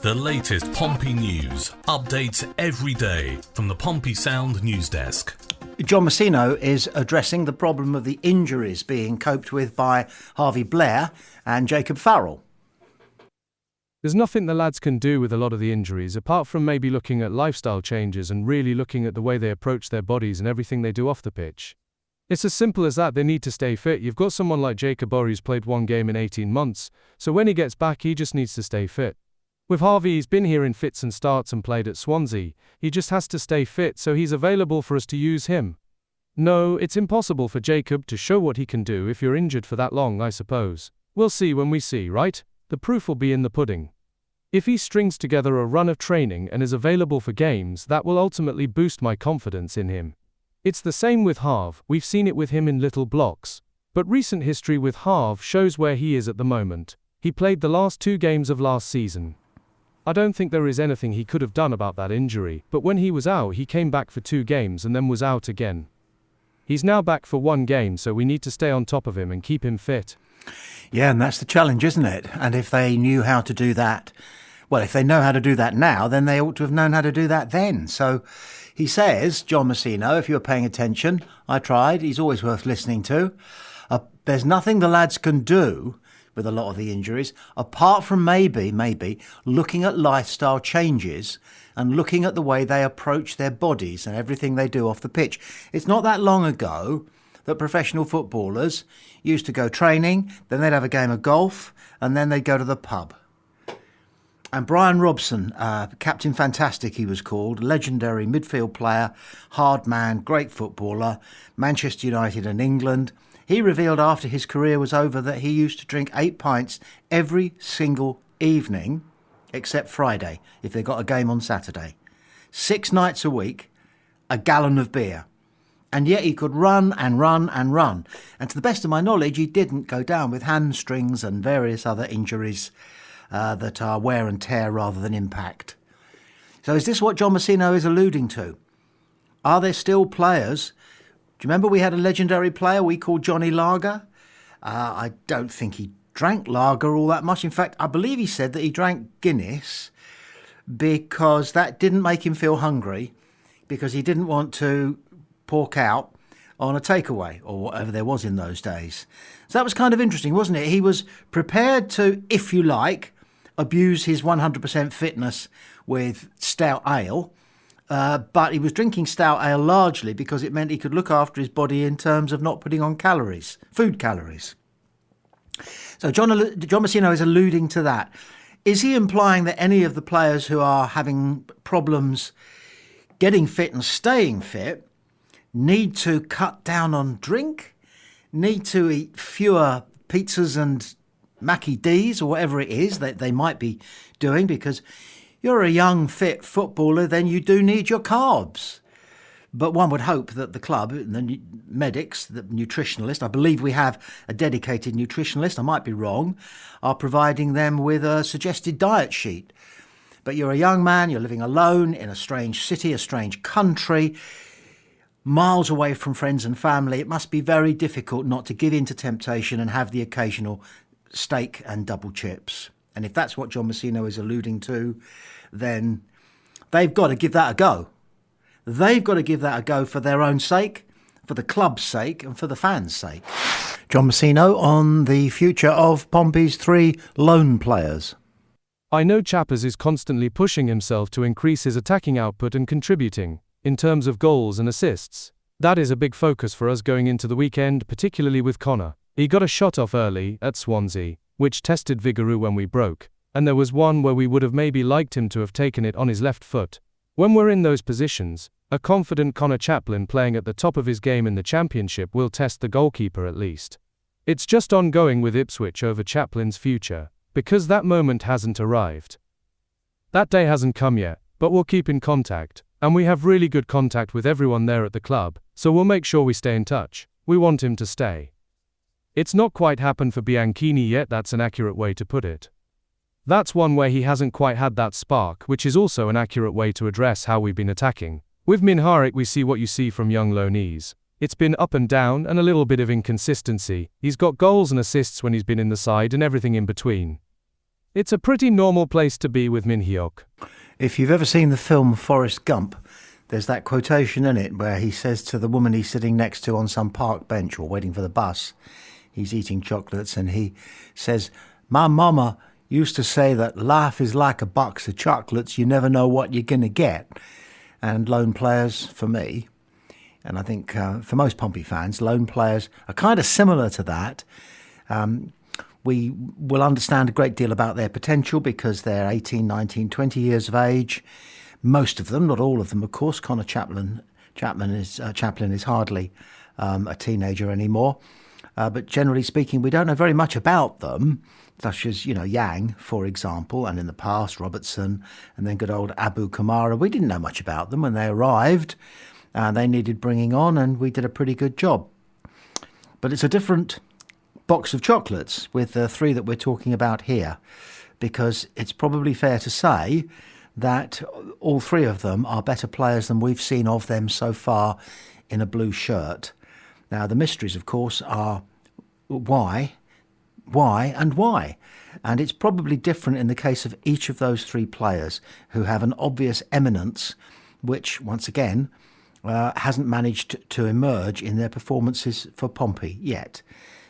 The latest Pompey news, updates every day from the Pompey Sound news desk. John Messino is addressing the problem of the injuries being coped with by Harvey Blair and Jacob Farrell. There's nothing the lads can do with a lot of the injuries, apart from maybe looking at lifestyle changes and really looking at the way they approach their bodies and everything they do off the pitch. It's as simple as that. They need to stay fit. You've got someone like Jacob who's played one game in 18 months, so when he gets back he just needs to stay fit. With Harvey, he's been here in fits and starts and played at Swansea. He just has to stay fit, so he's available for us to use him. No, it's impossible for Jacob to show what he can do if you're injured for that long, I suppose. We'll see when we see, right? The proof will be in the pudding. If he strings together a run of training and is available for games, that will ultimately boost my confidence in him. It's the same with Harv. We've seen it with him in little blocks. But recent history with Harv shows where he is at the moment. He played the last 2 games of last season. I don't think there is anything he could have done about that injury, but when he was out he came back for 2 games and then was out again. He's now back for 1 game, so we need to stay on top of him and keep him fit. Yeah, and that's the challenge, isn't it? And if they knew how to do that, well, if they know how to do that now, then they ought to have known how to do that then. So he says, John Messino, if you were paying attention, I tried, he's always worth listening to. There's nothing the lads can do with a lot of the injuries, apart from maybe looking at lifestyle changes and looking at the way they approach their bodies and everything they do off the pitch. It's not that long ago that professional footballers used to go training, then they'd have a game of golf, and then they'd go to the pub. And Brian Robson, Captain Fantastic he was called, legendary midfield player, hard man, great footballer, Manchester United and England. He revealed after his career was over that he used to drink 8 pints every single evening, except Friday, if they got a game on Saturday. 6 nights a week, a gallon of beer. And yet he could run and run and run. And to the best of my knowledge, he didn't go down with hamstrings and various other injuries that are wear and tear rather than impact. So is this what John Messino is alluding to? Are there still players? Do you remember we had a legendary player we called Johnny Lager? I don't think he drank lager all that much. In fact, I believe he said that he drank Guinness because that didn't make him feel hungry, because he didn't want to pork out on a takeaway or whatever there was in those days. So that was kind of interesting, wasn't it? He was prepared to, if you like, abuse his 100% fitness with stout ale. But he was drinking stout ale largely because it meant he could look after his body in terms of not putting on calories, food calories. So John Messino is alluding to that. Is he implying that any of the players who are having problems getting fit and staying fit need to cut down on drink, need to eat fewer pizzas and Mackie D's or whatever it is that they might be doing? Because you're a young, fit footballer, then you do need your carbs. But one would hope that the club, the medics, the nutritionalist, I believe we have a dedicated nutritionalist, I might be wrong, are providing them with a suggested diet sheet. But you're a young man, you're living alone in a strange city, a strange country, miles away from friends and family. It must be very difficult not to give in to temptation and have the occasional steak and double chips. And if that's what John Messino is alluding to, then they've got to give that a go. They've got to give that a go for their own sake, for the club's sake, and for the fans' sake. John Messino on the future of Pompey's 3 loan players. I know Chappers is constantly pushing himself to increase his attacking output and contributing, in terms of goals and assists. That is a big focus for us going into the weekend, particularly with Connor. He got a shot off early at Swansea, which tested Vigouroux when we broke, and there was one where we would have maybe liked him to have taken it on his left foot. When we're in those positions, a confident Connor Chaplin playing at the top of his game in the Championship will test the goalkeeper at least. It's just ongoing with Ipswich over Chaplin's future, because that moment hasn't arrived. That day hasn't come yet, but we'll keep in contact, and we have really good contact with everyone there at the club, so we'll make sure we stay in touch. We want him to stay. It's not quite happened for Bianchini yet, that's an accurate way to put it. That's one where he hasn't quite had that spark, which is also an accurate way to address how we've been attacking. With Minharik we see what you see from young loanees. It's been up and down and a little bit of inconsistency. He's got goals and assists when he's been in the side and everything in between. It's a pretty normal place to be with Min Hyuk. If you've ever seen the film Forrest Gump, there's that quotation in it where he says to the woman he's sitting next to on some park bench or waiting for the bus, he's eating chocolates, and he says, "My mama used to say that life is like a box of chocolates, you never know what you're going to get." And lone players, for me, and I think for most Pompey fans, lone players are kind of similar to that. We will understand a great deal about their potential because they're 18, 19, 20 years of age. Most of them, not all of them, of course. Connor Chaplin is hardly a teenager anymore. But generally speaking, we don't know very much about them, such as, Yang, for example, and in the past, Robertson, and then good old Abu Kamara. We didn't know much about them when they arrived. They needed bringing on, and we did a pretty good job. But it's a different box of chocolates with the three that we're talking about here, because it's probably fair to say that all three of them are better players than we've seen of them so far in a blue shirt. Now, the mysteries, of course, are why. And it's probably different in the case of each of those three players who have an obvious eminence, which, once again, hasn't managed to emerge in their performances for Pompey yet.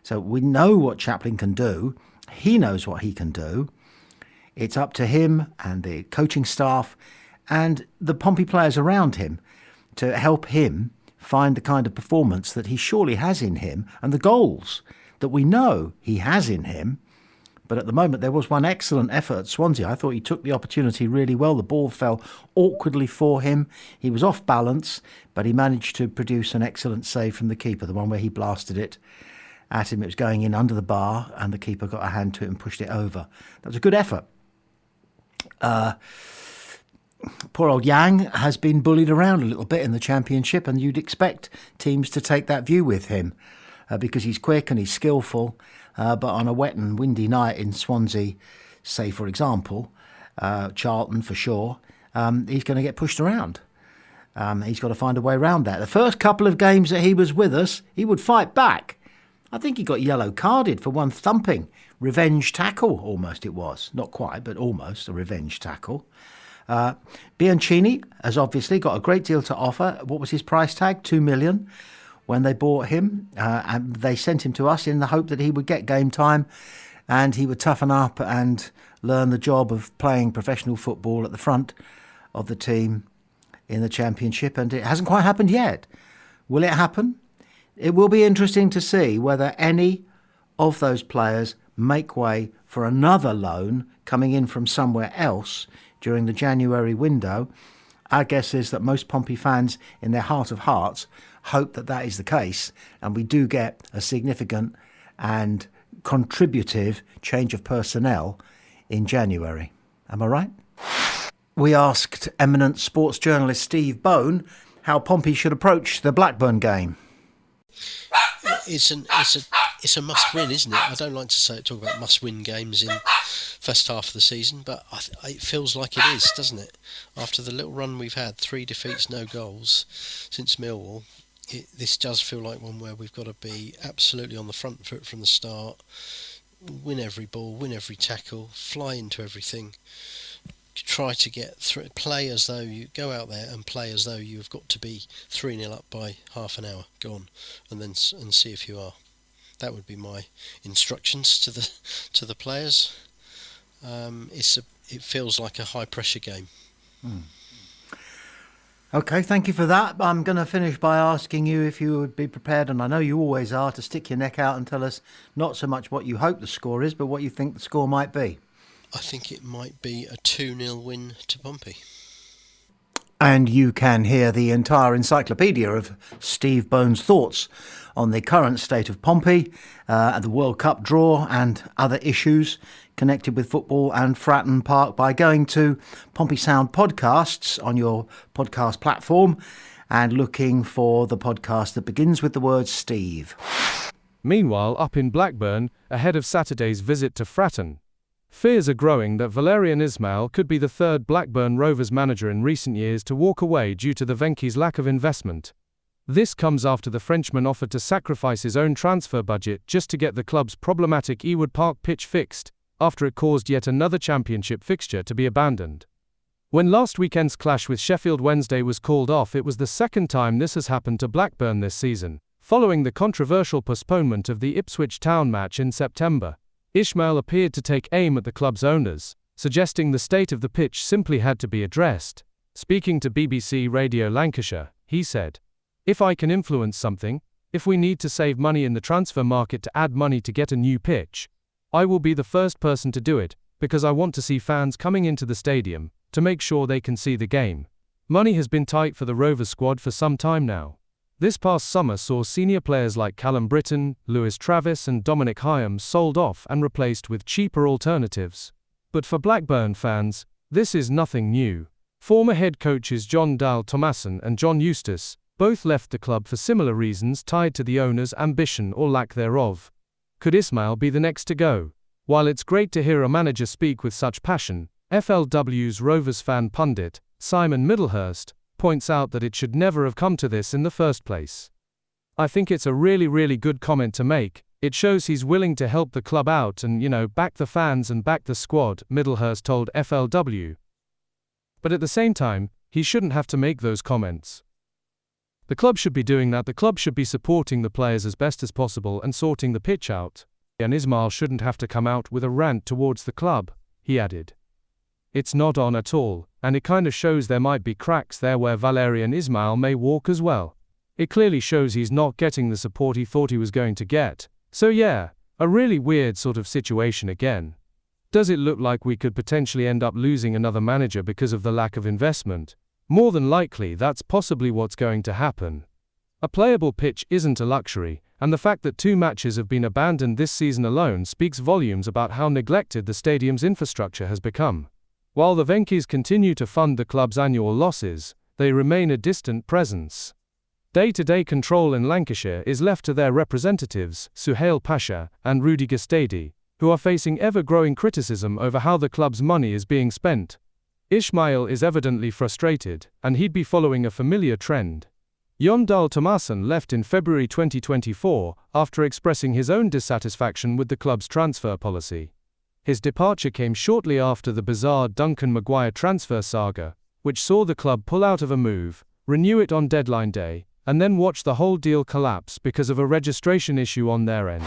So we know what Chaplin can do. He knows what he can do. It's up to him and the coaching staff and the Pompey players around him to help him find the kind of performance that he surely has in him and the goals that we know he has in him. But at the moment, there was one excellent effort at Swansea. I thought he took the opportunity really well. The ball fell awkwardly for him. He was off balance, but he managed to produce an excellent save from the keeper, the one where he blasted it at him. It was going in under the bar, and the keeper got a hand to it and pushed it over. That was a good effort. Poor old Yang has been bullied around a little bit in the Championship, and you'd expect teams to take that view with him because he's quick and he's skillful. But on a wet and windy night in Swansea, say, for example, Charlton for sure, he's going to get pushed around. He's got to find a way around that. The first couple of games that he was with us, he would fight back. I think he got yellow carded for one thumping. Revenge tackle, almost it was. Not quite, but almost a revenge tackle. Bianchini has obviously got a great deal to offer. What was his price tag? 2 million when they bought him. And they sent him to us in the hope that he would get game time and he would toughen up and learn the job of playing professional football at the front of the team in the Championship. And it hasn't quite happened yet. Will it happen? It will be interesting to see whether any of those players make way for another loan coming in from somewhere else during the January window. Our guess is that most Pompey fans, in their heart of hearts, hope that that is the case, and we do get a significant and contributive change of personnel in January. Am I right? We asked eminent sports journalist Steve Bone how Pompey should approach the Blackburn game. It's a must-win, isn't it? I don't like to talk about must-win games in first half of the season, but it feels like it is, doesn't it? After the little run we've had, 3 defeats, no goals since Millwall, this does feel like one where we've got to be absolutely on the front foot from the start, win every ball, win every tackle, fly into everything, try to get through, play as though you go out there and play as though you've got to be 3-0 up by half an hour gone, and see if you are. That would be my instructions to the players. It feels like a high pressure game. Okay, thank you for that. I'm going to finish by asking you if you would be prepared, and I know you always are, to stick your neck out and tell us not so much what you hope the score is, but what you think the score might be. I think it might be a 2-0 win to Pompey. And you can hear the entire encyclopedia of Steve Bone's thoughts on the current state of Pompey, the World Cup draw and other issues connected with football and Fratton Park by going to Pompey Sound Podcasts on your podcast platform and looking for the podcast that begins with the word Steve. Meanwhile, up in Blackburn, ahead of Saturday's visit to Fratton, fears are growing that Valérien Ismaël could be the third Blackburn Rovers manager in recent years to walk away due to the Venky's lack of investment. This comes after the Frenchman offered to sacrifice his own transfer budget just to get the club's problematic Ewood Park pitch fixed, after it caused yet another championship fixture to be abandoned. When last weekend's clash with Sheffield Wednesday was called off, it was the second time this has happened to Blackburn this season, following the controversial postponement of the Ipswich Town match in September. Ismail appeared to take aim at the club's owners, suggesting the state of the pitch simply had to be addressed. Speaking to BBC Radio Lancashire, he said, "If I can influence something, if we need to save money in the transfer market to add money to get a new pitch, I will be the first person to do it, because I want to see fans coming into the stadium, to make sure they can see the game. Money has been tight for the Rovers squad for some time now. This past summer saw senior players like Callum Britton, Lewis Travis and Dominic Hyams sold off and replaced with cheaper alternatives. But for Blackburn fans, this is nothing new. Former head coaches Jon Dahl Tomasson and John Eustace both left the club for similar reasons tied to the owner's ambition or lack thereof. Could Ismail be the next to go? While it's great to hear a manager speak with such passion, FLW's Rovers fan pundit, Simon Middlehurst, points out that it should never have come to this in the first place. "I think it's a really good comment to make. It shows he's willing to help the club out and, back the fans and back the squad," Middlehurst told FLW. But at the same time, he shouldn't have to make those comments. The club should be doing that. The club should be supporting the players as best as possible and sorting the pitch out. And Ismail shouldn't have to come out with a rant towards the club, he added. It's not on at all, and it kind of shows there might be cracks there where Valérien Ismail may walk as well. It clearly shows he's not getting the support he thought he was going to get. So yeah, a really weird sort of situation again. Does it look like we could potentially end up losing another manager because of the lack of investment? More than likely that's possibly what's going to happen. A playable pitch isn't a luxury, and the fact that 2 matches have been abandoned this season alone speaks volumes about how neglected the stadium's infrastructure has become. While the Venky's continue to fund the club's annual losses, they remain a distant presence. Day-to-day control in Lancashire is left to their representatives, Suhail Pasha and Rudy Gustadi, who are facing ever-growing criticism over how the club's money is being spent. Ismail is evidently frustrated, and he'd be following a familiar trend. Jon Dahl Tomasson left in February 2024 after expressing his own dissatisfaction with the club's transfer policy. His departure came shortly after the bizarre Duncan Maguire transfer saga, which saw the club pull out of a move, renew it on deadline day, and then watch the whole deal collapse because of a registration issue on their end.